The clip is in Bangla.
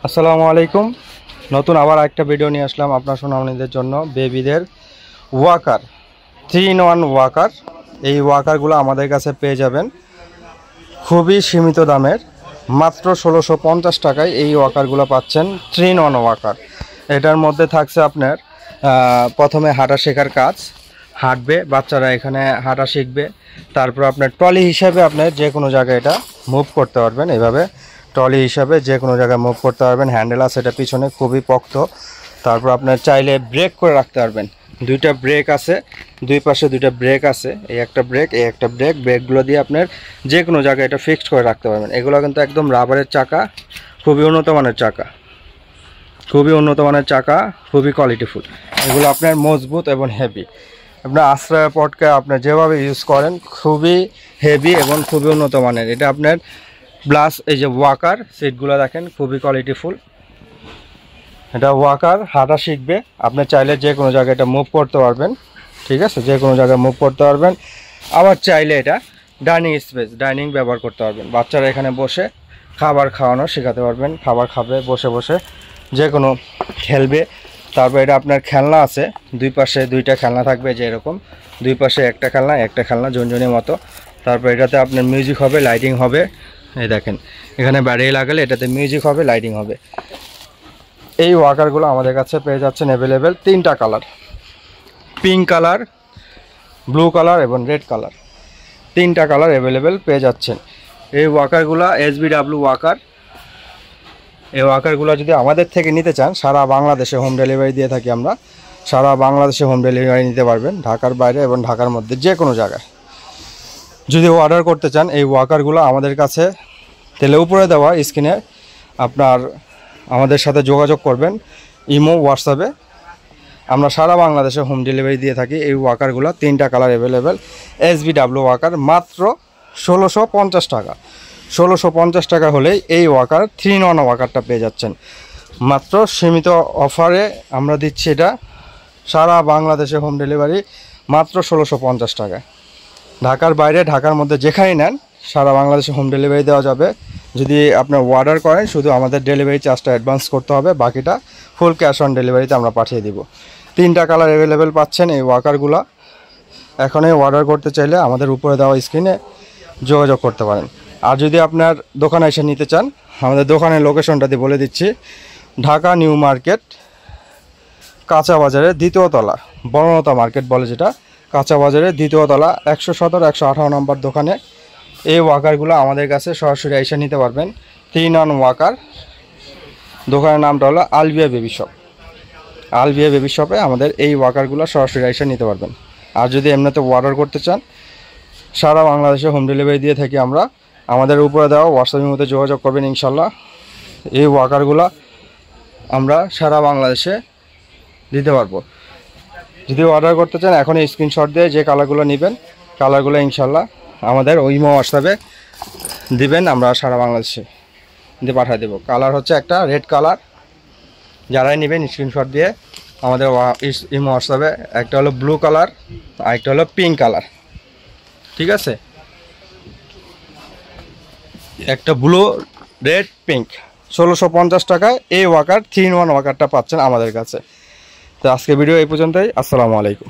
আসসালামু আলাইকুম। নতুন আবার একটা ভিডিও নিয়ে আসলাম আপনার সোনামণিদের জন্য। বেবিদের ওয়াকার 3-in-1 ওয়াকার, এই ওয়াকারগুলো আমাদের কাছে পেয়ে যাবেন খুবই সীমিত দামের, মাত্র 1650 টাকায় এই ওয়াকারগুলো পাচ্ছেন। 3-in-1 ওয়াকার। এটার মধ্যে থাকছে আপনার প্রথমে হাঁটা শেখার কাজ, হাঁটবে বাচ্চারা, এখানে হাঁটা শিখবে। তারপর আপনার ট্রলি হিসাবে আপনার যে কোনো জায়গায় এটা মুভ করতে পারবেন, এইভাবে ট্রলি হিসাবে যে কোনো জায়গায় মুভ করতে পারবেন। হ্যান্ডেল আছে এটা পিছনে, খুবই পক্ত। তারপর আপনার চাইলে ব্রেক করে রাখতে পারবেন, দুইটা ব্রেক আছে, দুই পাশে দুইটা ব্রেক আছে, এই একটা ব্রেক এই একটা ব্রেক, ব্রেকগুলো দিয়ে আপনার যে কোনো জায়গায় এটা ফিক্সড করে রাখতে পারবেন। এগুলো কিন্তু একদম রাবারের চাকা, খুবই উন্নত মানের চাকা, খুবই উন্নত মানের চাকা, খুবই কোয়ালিটিফুল। এগুলো আপনার মজবুত এবং হেভি। আপনার আশ্রয় পটকে আপনার যেভাবে ইউজ করেন খুবই হেভি এবং খুবই উন্নত মানের। এটা আপনার প্লাস এই যে ওয়াকার সিটগুলো দেখেন খুবই কোয়ালিটিফুল। এটা ওয়াকার, হাঁটা শিখবে, আপনি চাইলে যে কোনো জায়গায় এটা মুভ করতে পারবেন, ঠিক আছে, যে কোনো জায়গায় মুভ করতে পারবেন। আবার চাইলে এটা ডাইনিং স্পেস, ডাইনিং ব্যবহার করতে পারবেন। বাচ্চারা এখানে বসে খাবার খাওয়ানো শেখাতে পারবেন, খাবার খাবে বসে বসে, যে কোনো খেলবে। তারপর এটা আপনার খেলনা আছে, দুই পাশে দুইটা খেলনা থাকবে, যে এরকম দুই পাশে একটা খেলনা ঝুনঝুনির মতো। তারপর এটাতে আপনার মিউজিক হবে, লাইটিং হবে। এই দেখেন এখানে ব্যাটারি লাগালে এটাতে মিউজিক হবে, লাইটিং হবে। এই ওয়াকারগুলো আমাদের কাছে পেয়ে যাচ্ছেন অ্যাভেলেবেল তিনটা colour, pink colour, blue colour এবং রেড কালার, তিনটা কালার অ্যাভেলেবেল পেয়ে যাচ্ছেন। এই ওয়াকারগুলো SBW ওয়াকার। এই ওয়াকারগুলো যদি আমাদের থেকে নিতে চান, সারা বাংলাদেশে হোম ডেলিভারি দিয়ে থাকি আমরা, সারা বাংলাদেশে হোম ডেলিভারি নিতে পারবেন, ঢাকার বাইরে এবং ঢাকার মধ্যে যে কোনো জায়গায়। যদি অর্ডার করতে চান এই ওয়াকারগুলো আমাদের কাছে, তাহলে উপরে দেওয়া স্ক্রিনে আপনার আমাদের সাথে যোগাযোগ করবেন, ইমো হোয়াটসঅ্যাপে। আমরা সারা বাংলাদেশে হোম ডেলিভারি দিয়ে থাকি। এই ওয়াকারগুলো তিনটা কালার অ্যাভেলেবেল, SBW ওয়াকার, মাত্র 1650 টাকা। 1650 টাকা হলেই এই ওয়াকার 3-in-1 ওয়াকারটা পেয়ে যাচ্ছেন। মাত্র সীমিত অফারে আমরা দিচ্ছি এটা, সারা বাংলাদেশে হোম ডেলিভারি মাত্র 1650 টাকা। ঢাকার বাইরে ঢাকার মধ্যে যেখানেই নেন সারা বাংলাদেশে হোম ডেলিভারি দেওয়া যাবে। যদি আপনার অর্ডার করেন শুধু আমাদের ডেলিভারি চার্জটা অ্যাডভান্স করতে হবে, বাকিটা ফুল ক্যাশ অন ডেলিভারিতে আমরা পাঠিয়ে দিব। তিনটা কালার অ্যাভেলেবেল পাচ্ছেন এই ওয়াকারগুলো। এখনই অর্ডার করতে চাইলে আমাদের উপরে দেওয়া স্ক্রিনে যোগাযোগ করতে পারেন। আর যদি আপনার দোকানে এসে নিতে চান, আমাদের দোকানের লোকেশনটা দিয়ে বলে দিচ্ছি, ঢাকা নিউ মার্কেট, কাঁচা বাজারের দ্বিতীয় তলা, বনলতা মার্কেট বলে যেটা, কাঁচা বাজারের দ্বিতীয় তলা 117 118 নম্বর দোকানে এই ওয়াকারগুলো আমাদের কাছে সরাসরি এসে নিতে পারবেন। 3-in-1 ওয়াকার। দোকানের নামটা হলো আলবিয়া বেবি শপ। আলবিয়া বেবি শপে আমাদের এই ওয়াকারগুলো সরাসরি এসে নিতে পারবেন। আর যদি এমনিতে অর্ডার করতে চান, সারা বাংলাদেশে হোম ডেলিভারি দিয়ে থাকি আমরা। আমাদের উপরে দেওয়া হোয়াটসঅ্যাপের মধ্যে যোগাযোগ করবেন, ইনশাল্লাহ এই ওয়াকারগুলো আমরা সারা বাংলাদেশে দিতে পারবো। যদি অর্ডার করতে চান এখনই স্ক্রিনশট দিয়ে যে কালারগুলো নেবেন, কালারগুলো ইনশাল্লাহ আমাদের ইমো হোয়াটসঅ্যাপে দিবেন, আমরা সারা বাংলাদেশে দিয়ে পাঠিয়ে দেবো। কালার হচ্ছে একটা রেড কালার, যারাই নেবেন স্ক্রিনশট দিয়ে আমাদের ইমো হোয়াটসঅ্যাপে। একটা হলো ব্লু কালার, আর একটা হলো পিঙ্ক কালার, ঠিক আছে, একটা ব্লু রেড পিঙ্ক। 1650 টাকায় এই ওয়াকার 3-in-1 ওয়াকারটা পাচ্ছেন আমাদের কাছে। তো আজকে ভিডিও এই পর্যন্তই। আসসালামু আলাইকুম।